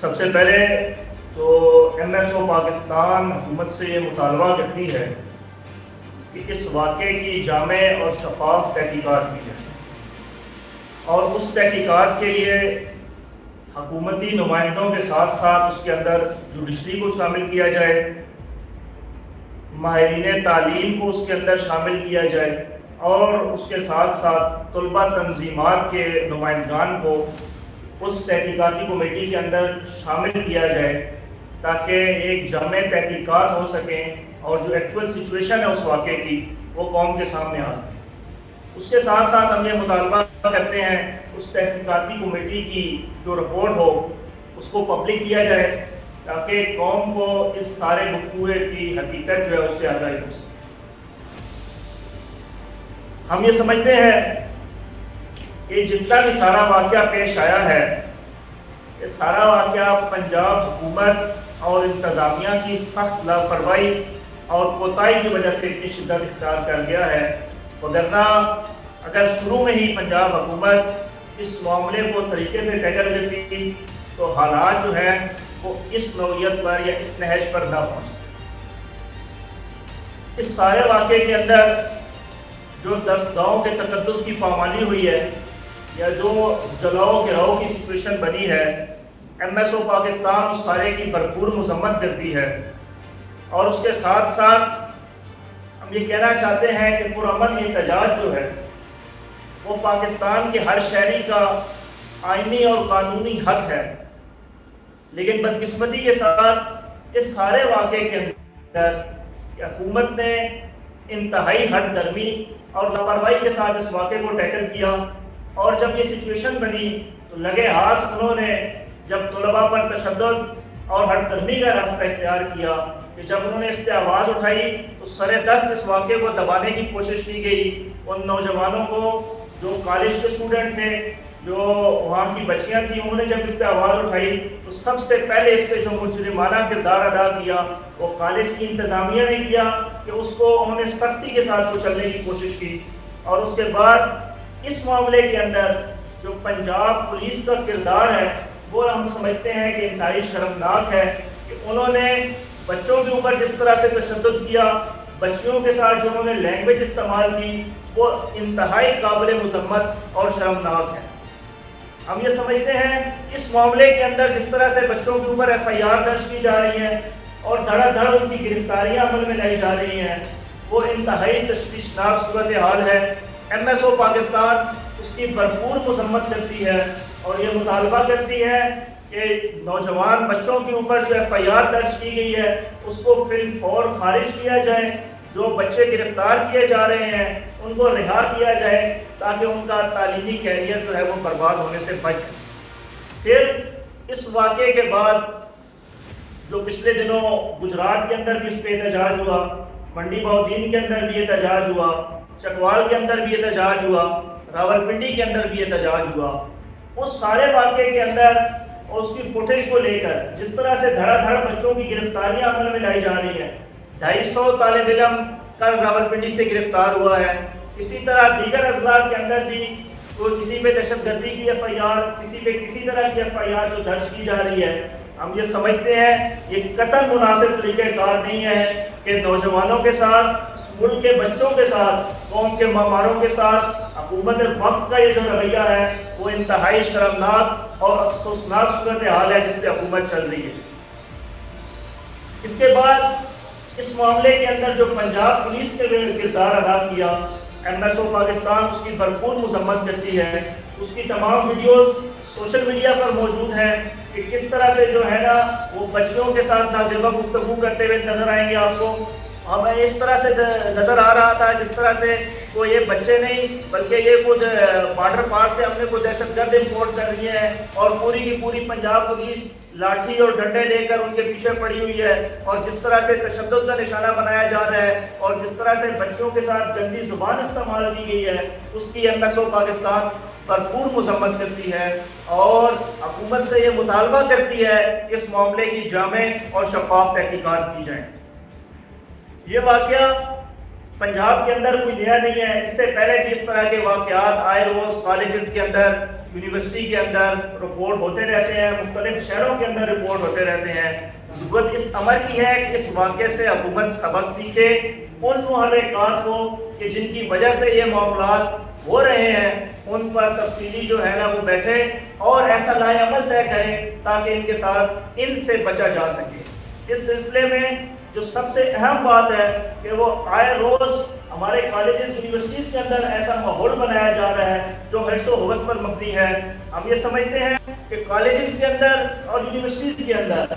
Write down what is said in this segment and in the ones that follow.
سب سے پہلے تو ایم ایس او پاکستان حکومت سے یہ مطالبہ کرتی ہے کہ اس واقعے کی جامع اور شفاف تحقیقات کی جائے، اور اس تحقیقات کے لیے حکومتی نمائندوں کے ساتھ ساتھ اس کے اندر جوڈیشری کو شامل کیا جائے، ماہرین تعلیم کو اس کے اندر شامل کیا جائے، اور اس کے ساتھ ساتھ طلبہ تنظیمات کے نمائندگان کو اس تحقیقاتی کمیٹی کے اندر شامل کیا جائے تاکہ ایک جامع تحقیقات ہو سکیں اور جو ایکچوئل سچویشن ہے اس واقعے کی وہ قوم کے سامنے آ سکے۔ اس کے ساتھ ساتھ ہم یہ مطالبہ کرتے ہیں اس تحقیقاتی کمیٹی کی جو رپورٹ ہو اس کو پبلک کیا جائے تاکہ قوم کو اس سارے وقوعے کی حقیقت جو ہے اس سے آگاہی ہو سکے۔ ہم یہ سمجھتے ہیں کہ جتنا بھی سارا واقعہ پیش آیا ہے یہ سارا واقعہ پنجاب حکومت اور انتظامیہ کی سخت لاپرواہی اور کوتاہی کی وجہ سے اتنی شدت اختیار کر گیا ہے، وگرنہ اگر شروع میں ہی پنجاب حکومت اس معاملے کو طریقے سے ٹیکل کرتی تو حالات جو ہیں وہ اس نوعیت پر یا اس نہج پر نہ پہنچتے۔ اس سارے واقعے کے اندر جو 10 گاؤں کے تقدس کی پامالی ہوئی ہے یا جو جلاؤ گراؤ کی سچویشن بنی ہے، ایم ایس او پاکستان اس سارے کی بھرپور مذمت کرتی ہے، اور اس کے ساتھ ساتھ ہم یہ کہنا چاہتے ہیں کہ پرامن احتجاج جو ہے وہ پاکستان کے ہر شہری کا آئینی اور قانونی حق ہے، لیکن بدقسمتی کے ساتھ اس سارے واقعے کے اندر حکومت نے انتہائی حد درمی اور لاپرواہی کے ساتھ اس واقعے کو ٹیکل کیا، اور جب یہ سچویشن بنی تو لگے ہاتھ انہوں نے جب طلباء پر تشدد اور ہر درمی کا راستہ اختیار کیا کہ جب انہوں نے اس پہ آواز اٹھائی تو سر دست اس واقعے کو دبانے کی کوشش کی گئی۔ ان نوجوانوں کو جو کالج کے اسٹوڈنٹ تھے، جو وہاں کی بچیاں تھیں، انہوں نے جب اس پہ آواز اٹھائی تو سب سے پہلے اس پہ جو مجرمانہ کردار ادا کیا وہ کالج کی انتظامیہ نے کیا کہ اس کو انہوں نے سختی کے ساتھ کچلنے کی کوشش کی، اور اس کے بعد اس معاملے کے اندر جو پنجاب پولیس کا کردار ہے وہ ہم سمجھتے ہیں کہ انتہائی شرمناک ہے کہ انہوں نے بچوں کے اوپر جس طرح سے تشدد کیا، بچیوں کے ساتھ جو انہوں نے لینگویج استعمال کی وہ انتہائی قابل مذمت اور شرمناک ہے۔ ہم یہ سمجھتے ہیں اس معاملے کے اندر جس طرح سے بچوں کے اوپر ایف آئی آر درج کی جا رہی ہے اور دھڑا دھڑ ان کی گرفتاریاں عمل میں لائی جا رہی ہیں وہ انتہائی تشویشناک صورتحال ہے۔ ایم ایس او پاکستان اس کی بھرپور مذمت کرتی ہے اور یہ مطالبہ کرتی ہے کہ نوجوان بچوں کے اوپر جو ایف آئی آر درج کی گئی ہے اس کو فی الفور خارج کیا جائے، جو بچے گرفتار کیے جا رہے ہیں ان کو رہا کیا جائے تاکہ ان کا تعلیمی کیریئر جو ہے وہ برباد ہونے سے بچ سکے۔ پھر اس واقعے کے بعد جو پچھلے دنوں گجرات کے اندر بھی اس پہ احتجاج ہوا، منڈی بہودین کے اندر بھی احتجاج ہوا، چکوال کے اندر بھی احتجاج ہوا، راولپنڈی کے اندر بھی احتجاج ہوا، اس سارے واقعے کے اندر اور اس کی فوٹیج کو لے کر جس طرح سے دھڑا دھڑ بچوں کی گرفتاریاں عمل میں لائی جا رہی ہیں، 250 طالب علم کل راولپنڈی سے گرفتار ہوا ہے، اسی طرح دیگر اضلاع کے اندر بھی کوئی کسی پہ دہشت گردی کی ایف آئی آر، کسی پہ کسی طرح کی ایف آئی آر جو درج کی جا رہی ہے۔ ہم یہ سمجھتے ہیں یہ قطعاً مناسب طریقہ کار نہیں ہے کہ نوجوانوں کے ساتھ، اس ملک کے بچوں کے ساتھ، قوم کے معماروں کے ساتھ حکومت وقت کا یہ جو رویہ ہے وہ انتہائی شرمناک اور افسوسناک صورتحال ہے جس پہ حکومت چل رہی ہے۔ اس کے بعد اس معاملے کے اندر جو پنجاب پولیس نے کردار ادا کیا، ایم ایس او پاکستان اس کی بھرپور مذمت کرتی ہے۔ اس کی تمام ویڈیوز سوشل میڈیا پر موجود ہیں کہ کس طرح سے جو ہے نا وہ بچیوں کے ساتھ نازیبہ گفتگو کرتے ہوئے نظر آئیں گے آپ کو۔ ہمیں اس طرح سے نظر آ رہا تھا جس طرح سے وہ یہ بچے نہیں بلکہ یہ خود بارڈر پار سے ہم نے کوئی دہشت گرد امپورٹ کر رہی ہے، اور پوری کی پوری پنجاب پولیس لاٹھی اور ڈنڈے لے کر ان کے پیچھے پڑی ہوئی ہے، اور جس طرح سے تشدد کا نشانہ بنایا جا رہا ہے اور جس طرح سے بچیوں کے ساتھ گندی زبان استعمال کی گئی ہے، اس کی ایم ایس او پاکستان بھرپور مذمت کرتی ہے اور حکومت سے یہ مطالبہ کرتی ہے کہ اس معاملے کی جامع اور شفاف تحقیقات کی جائیں۔ یہ واقعہ پنجاب کے اندر کوئی نیا نہیں ہے، اس سے پہلے بھی اس طرح کے واقعات آئے روز کالجز کے اندر یونیورسٹی کے اندر رپورٹ ہوتے رہتے ہیں، مختلف شہروں کے اندر رپورٹ ہوتے رہتے ہیں۔ ضرورت اس امر کی ہے کہ اس واقعے سے حکومت سبق سیکھے، ان محرکات کو کہ جن کی وجہ سے یہ معاملات ہو رہے ہیں ان پر تفصیلی جو ہے نا وہ بیٹھے اور ایسا لائے عمل طے کریں تاکہ ان کے ساتھ ان سے بچا جا سکے۔ اس سلسلے میں جو سب سے اہم بات ہے کہ وہ آئے روز ہمارے کالجز یونیورسٹیز کے اندر ایسا ماحول بنایا جا رہا ہے جو حرص و حوث پر مبنی ہے۔ ہم یہ سمجھتے ہیں کہ کالجز کے اندر اور یونیورسٹیز کے اندر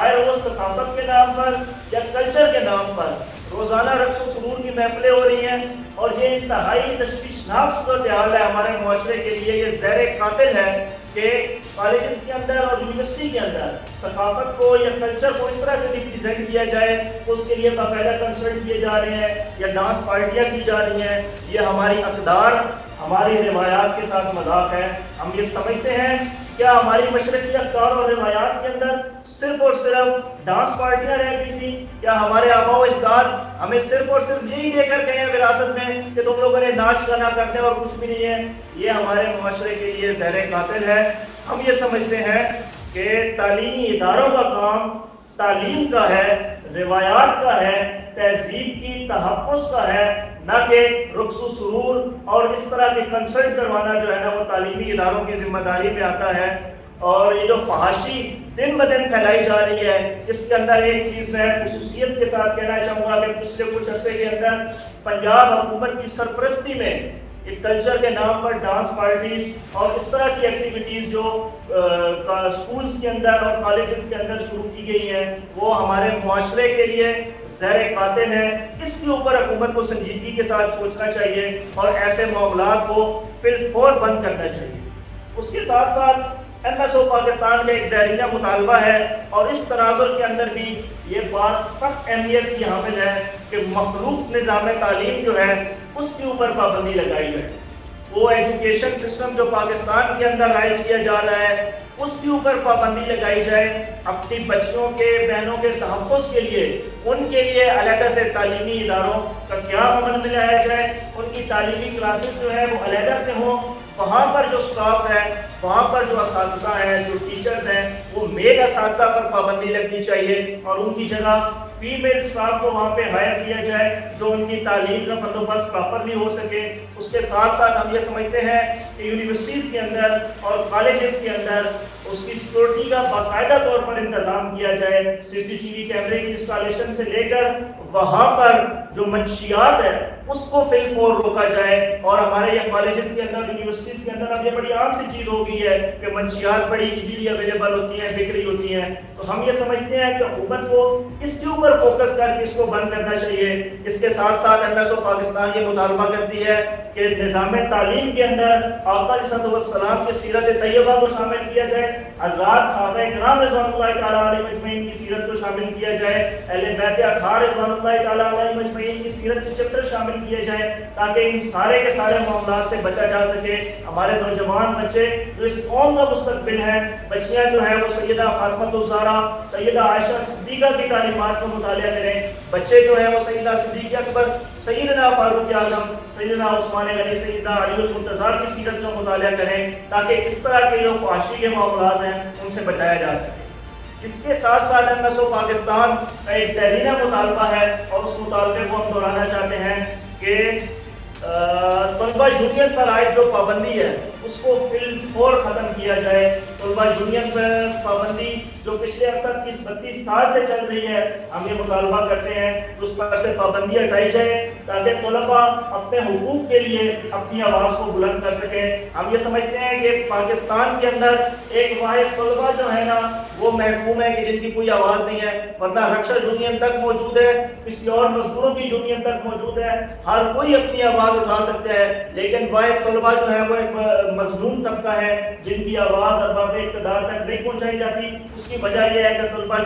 آئے روز ثقافت کے نام پر یا کلچر کے نام پر روزانہ رقص و سرور کی محفلیں ہو رہی ہیں، اور یہ انتہائی تشویشناک صورتحال ہے ہمارے معاشرے کے لیے۔ یہ زہر قاتل ہے کہ کالجز کے اندر اور یونیورسٹی کے اندر ثقافت کو یا کلچر کو اس طرح سے ریپرزینٹ کیا جائے، اس کے لیے باقاعدہ کنسرٹ کیے جا رہے ہیں یا ڈانس پارٹیاں کی جا رہی ہیں۔ یہ ہماری اقدار، ہماری روایات کے ساتھ مذاق ہے۔ ہم یہ سمجھتے ہیں کیا ہماری مشرقی اقدار اور روایات کے اندر صرف اور صرف ڈانس پارٹیاں رہ گئی تھی؟ کیا ہمارے آباء و اجداد ہمیں صرف اور صرف یہی دے کر گئے ہیں وراثت میں کہ تم لوگوں نے ناچ گانا کرتے اور کچھ بھی نہیں ہے؟ یہ ہمارے معاشرے کے لیے زہر قاتل ہے۔ ہم یہ سمجھتے ہیں کہ تعلیمی اداروں کا کام تعلیم کا ہے، روایات کا ہے، تہذیب کی تحفظ کا ہے، نہ کہ رقص و سرور اور اس طرح کے کنسرٹ کروانا جو ہے نا وہ تعلیمی اداروں کی ذمہ داری میں آتا ہے۔ اور یہ جو فحاشی دن بدن پھیلائی جا رہی ہے، اس کے اندر ایک چیز میں خصوصیت کے ساتھ کہنا چاہوں گا کہ پچھلے کچھ عرصے کے اندر پنجاب حکومت کی سرپرستی میں ایک کلچر کے نام پر ڈانس پارٹیز اور اس طرح کی ایکٹیویٹیز جو اسکولز کے اندر اور کالجز کے اندر شروع کی گئی ہیں وہ ہمارے معاشرے کے لیے زہر قاتل ہے۔ اس کے اوپر حکومت کو سنجیدگی کے ساتھ سوچنا چاہیے اور ایسے معاملات کو فی الفور بند کرنا چاہیے۔ اس کے ساتھ ساتھ MSO پاکستان کا ایک دائرہ مطالبہ ہے اور اس تناظر کے اندر بھی یہ بات سخت اہمیت کی حامل ہے کہ مخلوق نظام تعلیم جو ہے اس کے اوپر پابندی لگائی جائے۔ وہ ایجوکیشن سسٹم جو پاکستان کے اندر رائج کیا جا رہا ہے اس کے اوپر پابندی لگائی جائے۔ اپنی بچیوں کے، بہنوں کے تحفظ کے لیے ان کے لیے علیحدہ سے تعلیمی اداروں کا قیام عمل میں لایا جائے، ان کی تعلیمی کلاسز جو ہے وہ علیحدہ سے ہوں، وہاں پر جو سٹاف ہے، وہاں پر جو اساتذہ ہیں، جو ٹیچرز ہیں، وہ میل اساتذہ پر پابندی لگنی چاہیے اور ان کی جگہ فیمیل سٹاف کو وہاں پہ ہائر کیا جائے جو ان کی تعلیم کا بندوبست پراپرلی ہو سکے۔ اس کے ساتھ ساتھ ہم یہ سمجھتے ہیں کہ یونیورسٹیز کے اندر اور کالجز کے اندر اس کی سیکورٹی کا باقاعدہ طور پر انتظام کیا جائے، CCTV کیمرے کی انسٹالیشن سے لے کر وہاں پر جو منشیات ہے اس کو فی الفور روکا جائے۔ اور ہمارے یہ کالجز کے اندر، یونیورسٹیز کے اندر اب یہ بڑی عام سی چیز ہو گئی ہے کہ منشیات بڑی ایزیلی اویلیبل ہوتی ہیں، بک رہی ہوتی ہیں۔ تو ہم یہ سمجھتے ہیں کہ حکومت کو اس کے اوپر فوکس کر کے اس کو بند کرنا چاہیے۔ اس کے ساتھ ساتھ MSO پاکستان یہ مطالبہ کرتی ہے کہ نظام تعلیم کے اندر آقا علیہ السلام کی سیرت طیبہ کو شامل کیا جائے، حضرات صحابہ کرام رضوان اللہ تعالیٰ علیہ مجمعین کی سیرت کو شامل کیا جائے، اہل بیت اطہار رضوان اللہ تعالیٰ علیہ مجمعین کی سیرت کے چیپٹر شامل کیے جائیں تاکہ ان سارے کے سارے معاملات سے بچا جا سکے۔ ہمارے نوجوان بچے جو اس قوم کا مستقبل ہیں، بچیاں جو ہیں وہ سیدہ فاطمہ الزہرا، سیدہ عائشہ صدیقہ کی تعلیمات کو مطالعہ کریں، بچے جو ہیں وہ سیدہ صدیقہ اکبر، سیدنا فاروق اعظم، سیدنا عثمان غنی، سیدنا علی المرتضیٰ کی سیرت کا مطالعہ کریں تاکہ اس طرح کے جو فحاشی کے معاملات ہیں ان سے بچایا جا سکے۔ اس کے ساتھ ساتھ MSO پاکستان کا ایک تحریرہ مطالبہ ہے اور اس مطالبے کو ہم دہرانا چاہتے ہیں کہ طلبہ یونین پر عائد جو پابندی ہے اس کو فی الفور ختم کیا جائے۔ طلبہ یونین پر پابندی جو پچھلے 30-32 سال سے چل رہی ہے، ہم یہ مطالبہ کرتے ہیں کہ اس پر سے پابندی ہٹائی جائے تاکہ طلبہ اپنے حقوق کے لیے اپنی آواز کو بلند کر سکیں۔ ہم یہ سمجھتے ہیں کہ پاکستان کے اندر ایک واحد طلبہ جو ہے نا وہ محکوم ہے کہ جن کی کوئی آواز نہیں ہے، ورنہ رکشا یونین تک موجود ہے، کسی اور مزدوروں کی یونین تک موجود ہے، ہر کوئی اپنی آواز اٹھا سکتا ہے، لیکن واحد طلبہ جو ہے وہ ایک مظلوم طبقہ ہے جن کی آواز ارباب اقتدار تک نہیں پہنچائی جاتی۔ اس کی وجہ یہ ہے کہ طلبہ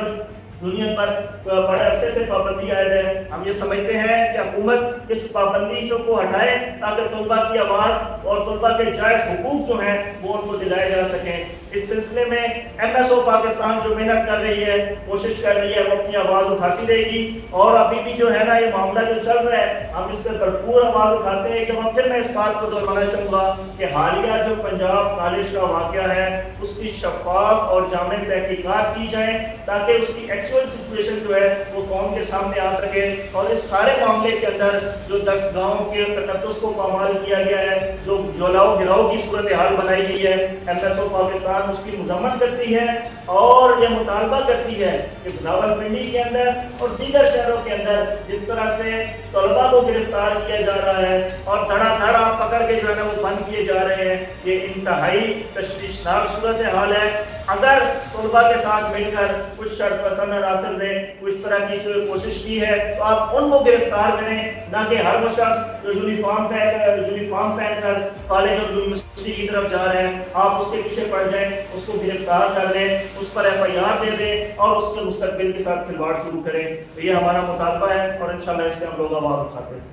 یونین پر بڑے عرصے سے پابندی عائد ہے۔ ہم یہ سمجھتے ہیں کہ حکومت اس پابندی سے کو ہٹائے تاکہ طلبہ کی آواز اور طلبہ کے جائز حقوق جو ہیں وہ ان کو دلائے جا سکیں۔ اس سلسلے میں ایم ایس او پاکستان جو محنت کر رہی ہے، کوشش کر رہی ہے، وہ اپنی آواز اٹھاتی رہے گی، اور ابھی بھی جو ہے نا یہ معاملہ جو چل رہا ہے ہم اس پہ بھرپور آواز اٹھاتے ہیں. کہ پھر میں اس بات کو دہرانا چاہوں گا کہ حالیہ جو پنجاب کالج کا واقعہ ہے اس کی شفاف اور جامع تحقیقات کی جائیں تاکہ اس کی ایکچوئل سچویشن جو ہے وہ قوم کے سامنے آ سکے، اور اس سارے معاملے کے اندر جو درسگاہوں کے تقدس کو پامال کیا گیا ہے، جو جلاؤ گراؤ کی صورتحال بنائی گئی ہے، ایم ایس او پاکستان اس کی مذمت کرتی ہے اور یہ مطالبہ کرتی ہے کہ راولپنڈی کے اندر اور دیگر شہروں کے اندر جس طرح سے طلباء کو گرفتار کیا جا رہا ہے اور دھڑا دھڑا پکڑ کے جو ہے نا وہ بند کیے جا رہے ہیں، یہ انتہائی تشویشناک صورتحال ہے. اگر طلباء کے ساتھ مل کر کچھ شرط پسند عناصر نے اس طرح کی جو کوشش کی ہے تو آپ ان کو گرفتار کریں، نہ کہ ہر وہ شخص جو یونیفارم پہن کر کالج اور یونیورسٹی کی طرف جا رہے ہیں آپ اس کے پیچھے پڑ جائیں، اس کو گرفتار کر لیں، اس پر ایف آئی آر دے دیں اور اس کے مستقبل کے ساتھ کھلواڑ شروع کریں. تو یہ ہمارا مطالبہ ہے اور انشاءاللہ اس پہ ہم لوگ آواز اٹھاتے ہیں.